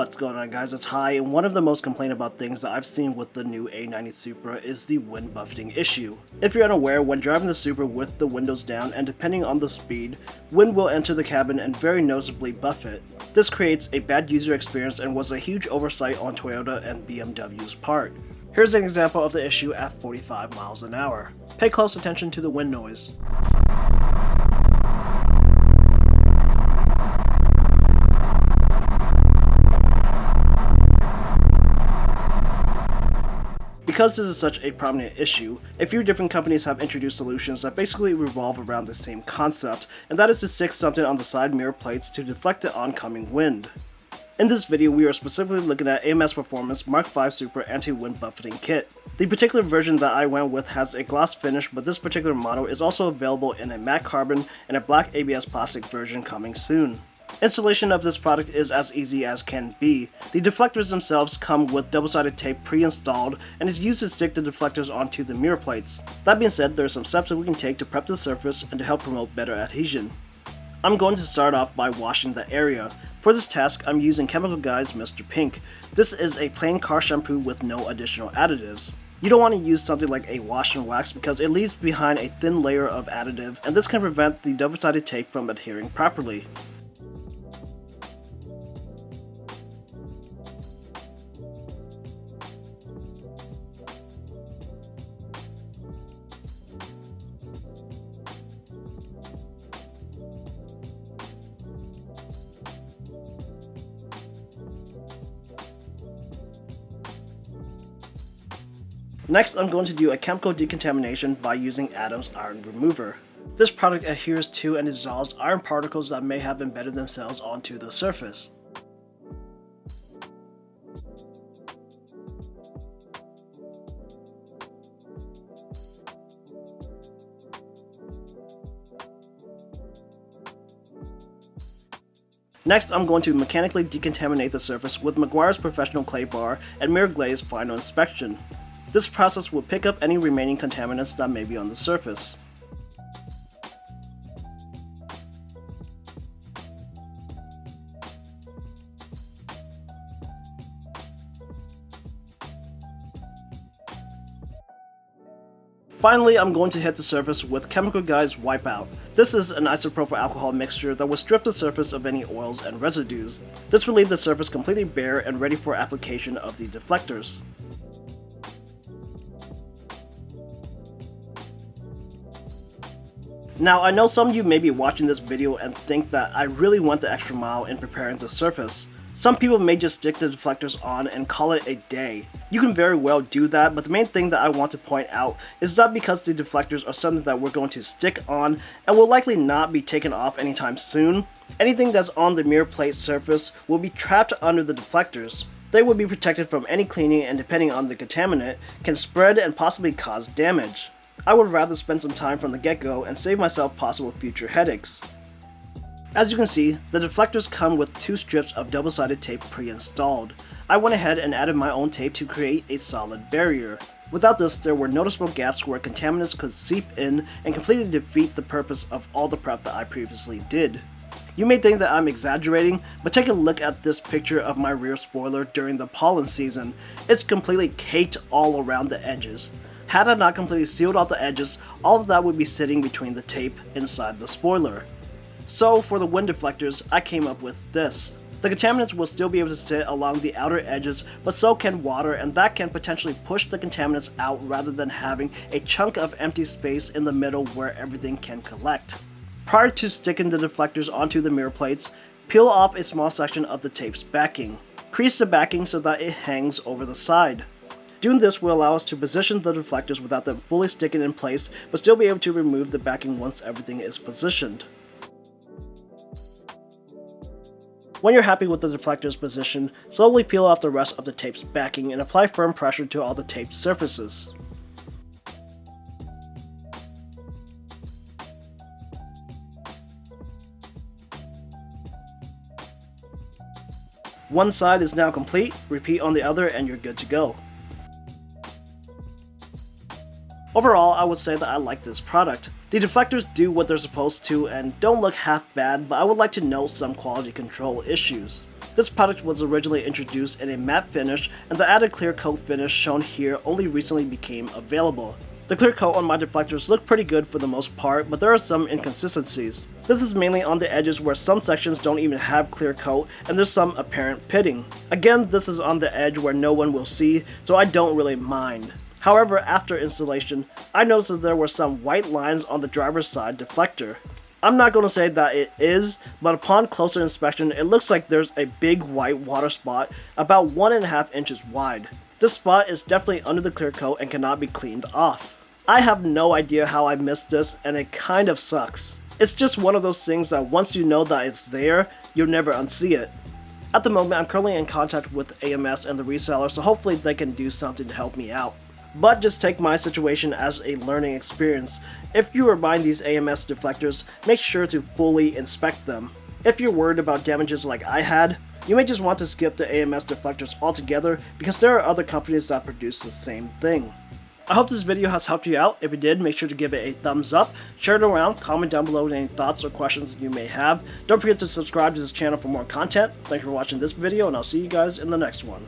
What's going on, guys? It's Hi, and one of the most complained about things that I've seen with the new A90 Supra is the wind buffeting issue. If you're unaware, when driving the Supra with the windows down and depending on the speed, wind will enter the cabin and very noticeably buff it. This creates a bad user experience and was a huge oversight on Toyota and BMW's part. Here's an example of the issue at 45 miles an hour. Pay close attention to the wind noise. Because this is such a prominent issue, a few different companies have introduced solutions that basically revolve around the same concept, and that is to stick something on the side mirror plates to deflect the oncoming wind. In this video, we are specifically looking at AMS Performance Mark V Supra Anti-Wind Buffeting Kit. The particular version that I went with has a gloss finish, but this particular model is also available in a matte carbon and a black ABS plastic version coming soon. Installation of this product is as easy as can be. The deflectors themselves come with double-sided tape pre-installed and is used to stick the deflectors onto the mirror plates. That being said, there are some steps that we can take to prep the surface and to help promote better adhesion. I'm going to start off by washing the area. For this task, I'm using Chemical Guy's Mr. Pink. This is a plain car shampoo with no additional additives. You don't want to use something like a wash and wax because it leaves behind a thin layer of additive, and this can prevent the double-sided tape from adhering properly. Next, I'm going to do a chemical decontamination by using Adam's Iron Remover. This product adheres to and dissolves iron particles that may have embedded themselves onto the surface. Next, I'm going to mechanically decontaminate the surface with Meguiar's Professional Clay Bar and Mirror Glaze Final Inspection. This process will pick up any remaining contaminants that may be on the surface. Finally, I'm going to hit the surface with Chemical Guy's Wipeout. This is an isopropyl alcohol mixture that will strip the surface of any oils and residues. This will leave the surface completely bare and ready for application of the deflectors. Now, I know some of you may be watching this video and think that I really went the extra mile in preparing the surface. Some people may just stick the deflectors on and call it a day. You can very well do that, but the main thing that I want to point out is that because the deflectors are something that we're going to stick on and will likely not be taken off anytime soon, anything that's on the mirror plate surface will be trapped under the deflectors. They will be protected from any cleaning and, depending on the contaminant, can spread and possibly cause damage. I would rather spend some time from the get-go and save myself possible future headaches. As you can see, the deflectors come with 2 strips of double-sided tape pre-installed. I went ahead and added my own tape to create a solid barrier. Without this, there were noticeable gaps where contaminants could seep in and completely defeat the purpose of all the prep that I previously did. You may think that I'm exaggerating, but take a look at this picture of my rear spoiler during the pollen season. It's completely caked all around the edges. Had I not completely sealed off the edges, all of that would be sitting between the tape inside the spoiler. So for the wind deflectors, I came up with this. The contaminants will still be able to sit along the outer edges, but so can water, and that can potentially push the contaminants out rather than having a chunk of empty space in the middle where everything can collect. Prior to sticking the deflectors onto the mirror plates, peel off a small section of the tape's backing. Crease the backing so that it hangs over the side. Doing this will allow us to position the deflectors without them fully sticking in place, but still be able to remove the backing once everything is positioned. When you're happy with the deflector's position, slowly peel off the rest of the tape's backing and apply firm pressure to all the taped surfaces. One side is now complete, repeat on the other and you're good to go. Overall, I would say that I like this product. The deflectors do what they're supposed to and don't look half bad, but I would like to note some quality control issues. This product was originally introduced in a matte finish, and the added clear coat finish shown here only recently became available. The clear coat on my deflectors look pretty good for the most part, but there are some inconsistencies. This is mainly on the edges where some sections don't even have clear coat and there's some apparent pitting. Again, this is on the edge where no one will see, so I don't really mind. However, after installation, I noticed that there were some white lines on the driver's side deflector. I'm not going to say that it is, but upon closer inspection, it looks like there's a big white water spot about 1.5 inches wide. This spot is definitely under the clear coat and cannot be cleaned off. I have no idea how I missed this, and it kind of sucks. It's just one of those things that once you know that it's there, you'll never unsee it. At the moment, I'm currently in contact with AMS and the reseller, so hopefully they can do something to help me out. But just take my situation as a learning experience. If you are buying these AMS deflectors, make sure to fully inspect them. If you're worried about damages like I had, you may just want to skip the AMS deflectors altogether because there are other companies that produce the same thing. I hope this video has helped you out. If it did, make sure to give it a thumbs up, share it around, comment down below with any thoughts or questions you may have. Don't forget to subscribe to this channel for more content. Thanks for watching this video, and I'll see you guys in the next one.